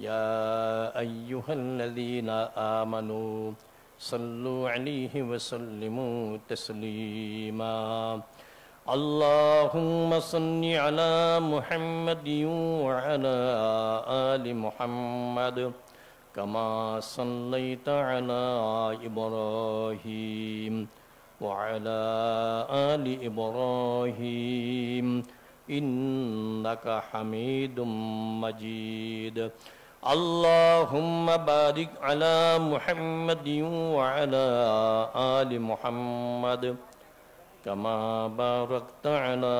يا أيها الذين آمنوا صلوا عليه وسلموا تسليما اللهم صل على محمد وعلى آل محمد كما صليت على إبراهيم وعلى آل إبراهيم إنك حميد مجيد اللهم بارك على محمد وعلى آل محمد كما باركت على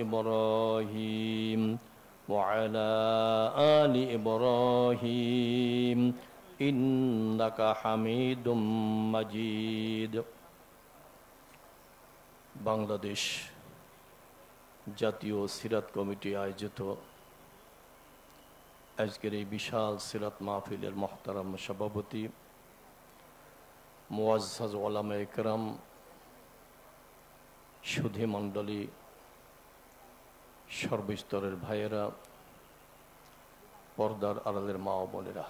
إبراهيم وعلى آل إبراهيم إنك حميد مجيد বাংলাদেশ জাতীয় সিরাত কমিটি আয়োজিত আজকের এই বিশাল সিরাত মাহফিলের মুহতারাম সভাপতি মুআজ্জাজ উলামায়ে কেরাম, সুধী মণ্ডলী, সর্বস্তরের ভাইয়েরা, পর্দার আড়ালের মা ও বোনেরা,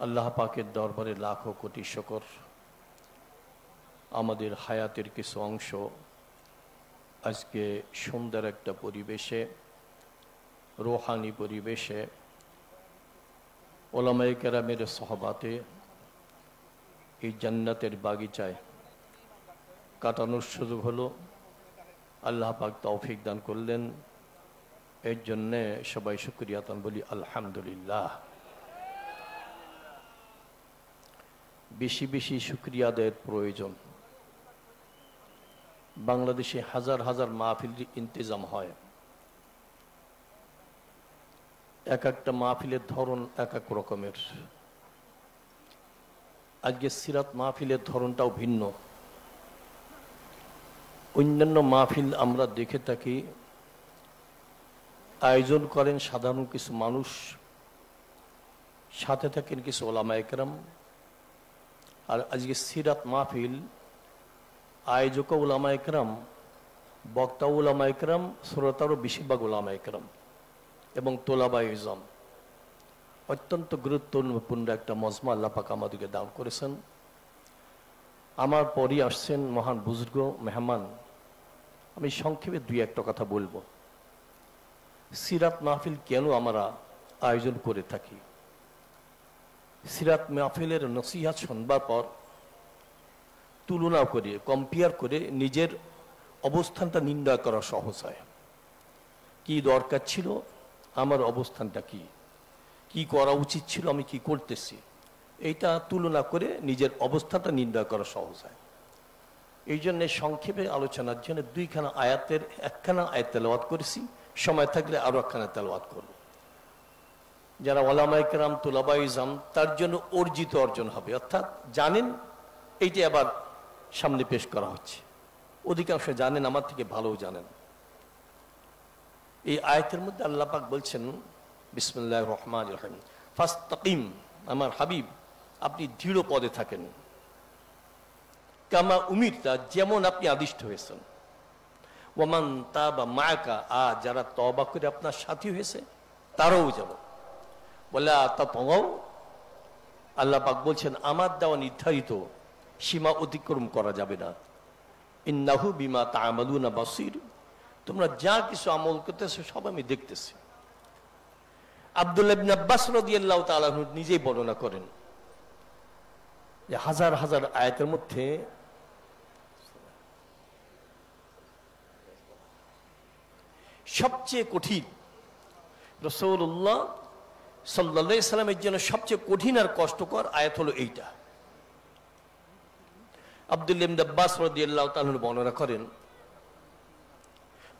আল্লাহ পাকের দরবারে লাখো কোটি শুকর। আমাদের হায়াতের কিছু অংশ আজকে সুন্দর একটা পরিবেশে, রোহানি পরিবেশে, উলামায়ে কেরামের সোহবাতে এই জান্নাতের বাগিচায় কাটানোর সুযোগ হলো। আল্লাহ পাক তৌফিক দান করলেন, এর জন্যে সবাই শুকরিয়া তান বলি আলহামদুলিল্লাহ। বেশি বেশি শুকরিয়া আদায়ের প্রয়োজন। বাংলাদেশে হাজার হাজার মাহফিল ইন্তেজাম হয়, এক একটা মাহফিলের ধরন এক এক রকমের। আজকে সিরাত মাহফিলের ধরনটাও ভিন্ন। অন্যান্য মাহফিল আমরা দেখে থাকি আয়োজন করেন সাধারণ কিছু মানুষ, সাথে থাকেন কিছু উলামায়ে কেরাম। আর আজকে সিরাত মাহফিল আয়োজক উলামায়ে কেরাম, বক্তা উলামায়ে কেরাম, শ্রোতারও বেশিরভাগ উলামায়ে কেরাম এবং তোলাবায়ে ইলম। অত্যন্ত গুরুত্বপূর্ণ একটা মজমা আল্লাহ পাক আমাদেরকে দান করেছেন। আমার পরই আসছেন মহান বুজুর্গ মেহমান। আমি সংক্ষেপে দুই একটা কথা বলবো। সিরাত মাহফিল কেন আমরা আয়োজন করে থাকি? সিরাত মাহফিলের নসিহত শুনবার পর তুলনা করে, কম্পেয়ার করে নিজের অবস্থানটা নির্ণয় করা সহজ হয়। কি দরকার ছিল, আমার অবস্থানটা কি, কি করা উচিত ছিল, আমি কি করতেছি, এইটা তুলনা করে নিজের অবস্থানটা নির্ণয় করা সহজ হয়। এই জন্য সংক্ষেপে আলোচনার জন্য দুইখানা আয়াতের একখানা আয়াত তেলাওয়াত করেছি, সময় থাকলে আরো একখানা তেলাওয়াত করব। যারা উলামায়ে কেরাম, তুলাবায়ে ইলম, তার জন্য অর্জিত অর্জন হবে, অর্থাৎ জানেন, এইটা আবার সামনে পেশ করা হচ্ছে। অধিকাংশ জানেন, আমার থেকে ভালোও জানেন। এই আয়াতের মধ্যে আল্লাহ পাক বলছেন বিসমিল্লাহির রহমানির রহিম, ফাস্তাকিম, আমার হাবিব আপনি দৃঢ় পদে থাকেন, কামা উমিরতা, যেমন আপনি আদিষ্ট হয়েছেন, ওয়ামান তাবা মাআকা, যারা তওবা করে আপনার সাথী হয়েছে তারাও যেন, ওয়ালা তাতাগাও, আল্লাহ পাক বলছেন আমার দেওয়া নির্ধারিত সীমা অতিক্রম করা যাবে না। ইন্নাহু বিমা তা'মালুনা বাসীর, তোমরা যা কিছু আমল করতেছো সব আমি দেখতেছি। আব্দুল্লাহ ইবনে আব্বাস রাদিয়াল্লাহু তাআলা আনহু নিজেই বর্ণনা করেন যে হাজার হাজার আয়াতের মধ্যে সবচেয়ে কঠিন, রাসূলুল্লাহ সাল্লাল্লাহু আলাইহি সাল্লামের জন্য সবচেয়ে কঠিন আর কষ্টকর আয়াত হলো এইটা। আব্দুল্লাহ ইবনে আব্বাস রাদিয়াল্লাহু তাআলা বর্ণনা করেন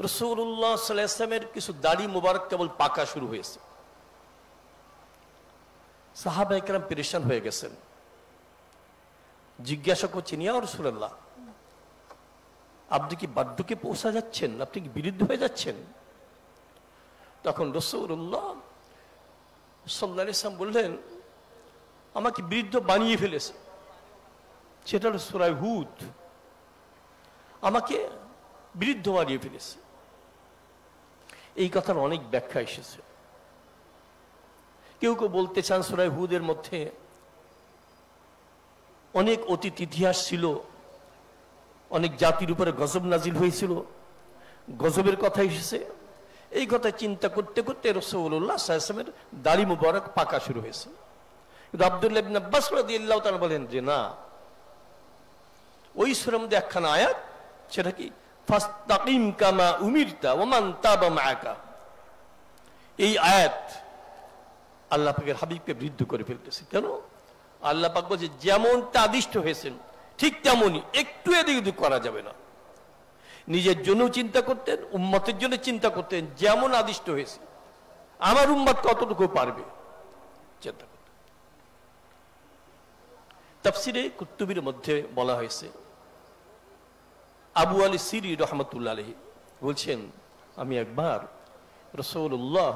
রাসূলুল্লাহ সাল্লাল্লাহু আলাইহি ওয়াসাল্লামের কিছু দাড়ি মুবারক কেবল পাকা শুরু হয়েছে। সাহাবায়ে কেরাম পেরেশান হয়ে গেছেন, জিজ্ঞাসা করছেন ইয়া রাসূলুল্লাহ, আপনি কি বার্ধক্যে পৌঁছা যাচ্ছেন, আপনি কি বিরুদ্ধ হয়ে যাচ্ছেন? তখন রাসূলুল্লাহ সাল্লাল্লাহু আলাইহি ওয়াসাল্লাম বললেন আমাকে বৃদ্ধ বানিয়ে ফেলেছে, সেটা হলো সূরা হুদ, আমাকে বৃদ্ধ বানিয়ে ফেলেছে। এই কথার অনেক ব্যাখ্যা এসেছে। কেউ কেউ বলতে চান সূরা হুদের মধ্যে অনেক অতীত ইতিহাস ছিল, অনেক জাতির উপরে গজব নাজিল হয়েছিল, গজবের কথা এসেছে। এই কথা চিন্তা করতে করতে রাসূলুল্লাহ সাল্লাল্লাহু আলাইহি ওয়াসাল্লামের দাড়ি মুবারক পাকা শুরু হয়েছে। কিন্তু আব্দুল্লাহ ইবনে আব্বাস রাদিয়াল্লাহু তাআলা বলেন যে না, ওই সূরার মধ্যে একখানা আয়াত, সেটা কি ফাস্তাকিম কামা উমিরতা ওয়া মান তাবা মাআকা, এই আয়াত আল্লাহ পাকের হাবিবকে বৃদ্ধ করে ফেলতেছে। কেন? আল্লাহ পাক বলছে যেমনটা আদিষ্ট হয়েছেন ঠিক তেমনই, একটু এদিক ওদিক করা যাবে না। নিজের জন্য চিন্তা করতেন, উম্মতের জন্য চিন্তা করতেন, যেমন আদিষ্ট হয়েছে আমার উম্মত কতটুকু পারবে চিন্তা করতেন। তাফসিরে কুতুবির মধ্যে বলা হয়েছে, আবু আলী সিরি রহমতুল্লাহ আলাইহি বলছেন, আমি একবার রাসূলুল্লাহ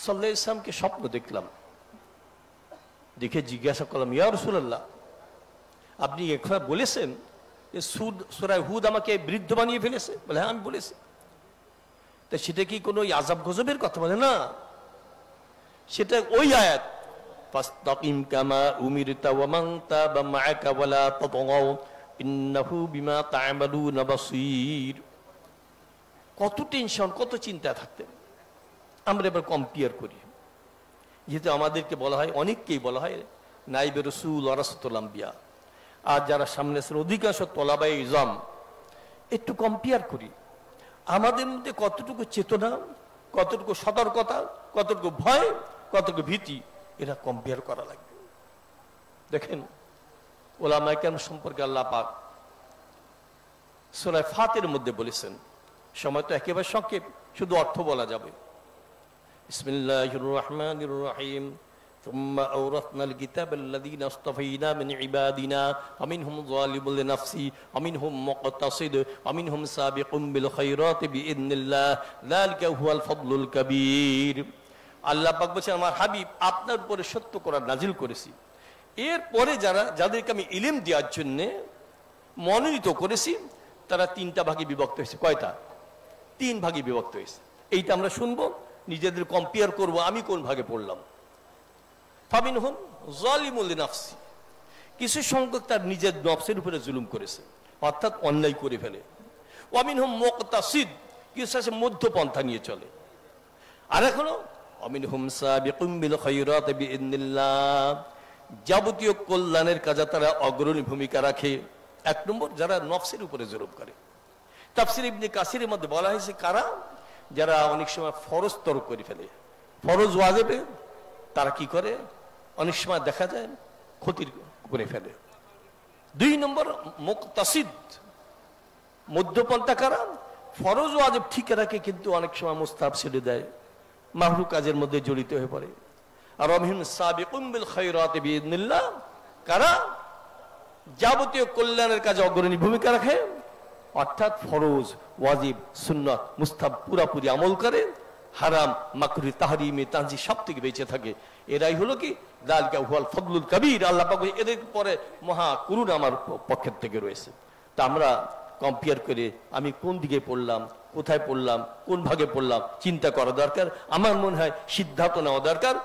সাল্লাল্লাহু আলাইহি ওয়াসাল্লামকে স্বপ্ন দেখলাম। দেখে জিজ্ঞাসা করলাম, ইয়া রাসূলুল্লাহ, আপনি একবার বলেছেন যে সূরা হুদ আমাকে বৃদ্ধ বানিয়ে ফেলেছে? বলে হ্যাঁ, আমি বলেছি। তা সেটা কি কোনো আযাব গজবের কথা? বলে না, সেটা ওই আয়াত ফাস্তাকিম কামা উমিরতা ওয়া মান তাবা মাআকা ওয়ালা তাতগাও ইন্নাহু বিমা তা'মালুনা বাসীর। কত টেনশন, কত চিন্তা থাকতেন। আমরা এবার কম্পেয়ার করি, যেহেতু আমাদেরকে বলা হয়, অনেককেই বলা হয় নাইবে রাসূল ওয়ারাসাতুল আম্বিয়া, আর যারা সামনে আছেন অধিকাংশ তলাবায়ে ইলম, একটু কম্পেয়ার করি আমাদের মধ্যে কতটুকু চেতনা, কতটুকু সতর্কতা, কতটুকু ভয়, কতটুকু ভীতি, এরা কম্পেয়ার করা লাগবে। দেখেন উলামায়ে কেরাম সম্পর্কে আল্লাহ পাক সূরা ফাতির মধ্যে বলেছেন, সময় তো একেবারে সংক্ষেপ, শুধু অর্থ বলা যাবে। বিসমিল্লাহির রহমানির রহিম ثم أورثنا الكتاب الذين اصطفينا من عبادنا ومنهم ظالم لنفسه ومنهم مقتصد ومنهم سابق بالخيرات بإذن الله ذلك هو الفضل الكبير। আল্লাহ পাক বলেছেন, আমার হাবিব আপনার উপরে সত্য কোরআন নাজিল করেছি, এরপরে যাদেরকে আমি ইলম দেওয়ার জন্য মনোনীত করেছি তারা তিনটা ভাগে বিভক্ত হয়েছে। কয়টা? তিন ভাগে বিভক্ত হয়েছে। এইটা আমরা শুনবো, নিজেদের কম্পেয়ার করব, আমি কোন ভাগে পড়লাম। ফামিনহুম যালিমুল লিনাফসি, কিছু সংখ্যক তার নিজের নফসের উপরে জুলুম করেছে, অর্থাৎ অন্যায় করে ফেলে। ওয়ামিনহুম মুকতাসিদ, কিছু আছে মধ্যপন্থা নিয়ে চলে। আর এখনো ওয়ামিনহুম সাবিকুম বিল খায়রাতি বিইذنিল্লাহ, যাবতীয় কল্যাণের কাজে তারা অগ্রণী ভূমিকা রাখে। এক নম্বর, যারা নফসের উপরে জুলুম করে। তাফসীর ইবনে কাসিরের মধ্যে বলা হয়েছে কারা? যারা অনেক সময় ফরজ তরক করে ফেলে, ফরজ ওয়াজিবে তারা কি করে, অনেক সময় দেখা যায় ক্ষতির করে ফেলে। দুই নম্বর মুকতাসিদ, মধ্যপন্থা কারা? ফরজ ওয়াজিব ঠিক রাখে কিন্তু অনেক সময় মুস্তাহাব ছেড়ে দেয়, মাহরুম কাজের মধ্যে জড়িত হয়ে পড়ে। আর ওয়ামিনহুম সাবিকুম বিল খায়রাতি বিইذنিল্লাহ, কারা যাবতীয় কল্যাণের কাজে অগ্রণী ভূমিকা রাখে, অর্থাৎ ফরজ ওয়াজিব সুন্নাত মুস্তাহাব পুরাপুরি আমল করে, হারাম মাকরুহ তাহরিমে তানজি সব থেকে বেঁচে থাকে। এরাই হলো কি যালিকা হুয়াল ফদলুল কবির। আল্লাহ পাক এদের পরে মহা করুণা আমার পক্ষের থেকে রয়েছে। তা আমরা কম্পেয়ার করে আমি কোন দিকে পড়লাম, কোথায় পড়লাম, কোন ভাগে পড়লাম চিন্তা করা দরকার। আমার মনে হয় সিদ্ধান্ত নেওয়া দরকার,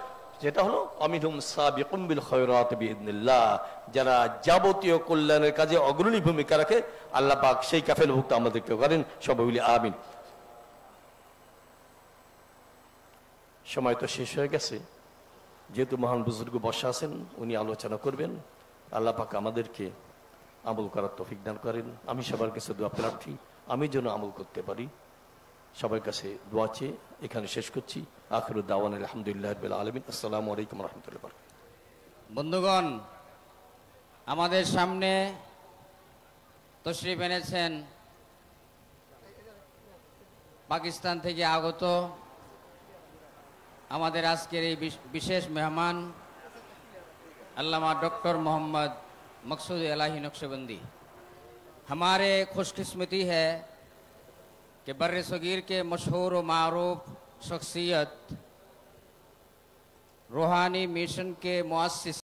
যেটা হলো আমিনহুম সাবিকুম বিল খায়রাতি বিইذنিল্লাহ, যারা যাবতীয় কল্যাণের কাজে অগ্রণী ভূমিকা রাখে। আল্লাহ পাক সেই কাফেলভুক্ত আমাদেরকে করেন, সবাই বলি আমিন। সময় তো শেষ হয়ে গেছে, যেহেতু মহান বুজুর্গ বসা আছেন, উনি আলোচনা করবেন। আল্লাহ পাক আমাদেরকে আমল করার তৌফিক দান করেন। আমি সবার কাছে দোয়া প্রার্থী, আমি যেন আমল করতে পারি। সবার কাছে দোয়া চেয়ে এখানে শেষ করছি। আখিরু দাওয়ানা আলহামদুলিল্লাহি রাব্বিল আলামিন। আসসালামু আলাইকুম ওয়া রাহমাতুল্লাহি ওয়া বারাকাতুহু। বন্ধুগণ, আমাদের সামনে তশরিফ এনেছেন পাকিস্তান থেকে আগত আমাদের আজকের এই বিশেষ মেহমান अल्लामा डॉक्टर मोहम्मद मकसूद इलाही नक्शबंदी। हमारे खुशकिस्मती है कि बर्र सगीर के मशहूर व मारूफ शख्सियत रूहानी मिशन के मुअस्सिस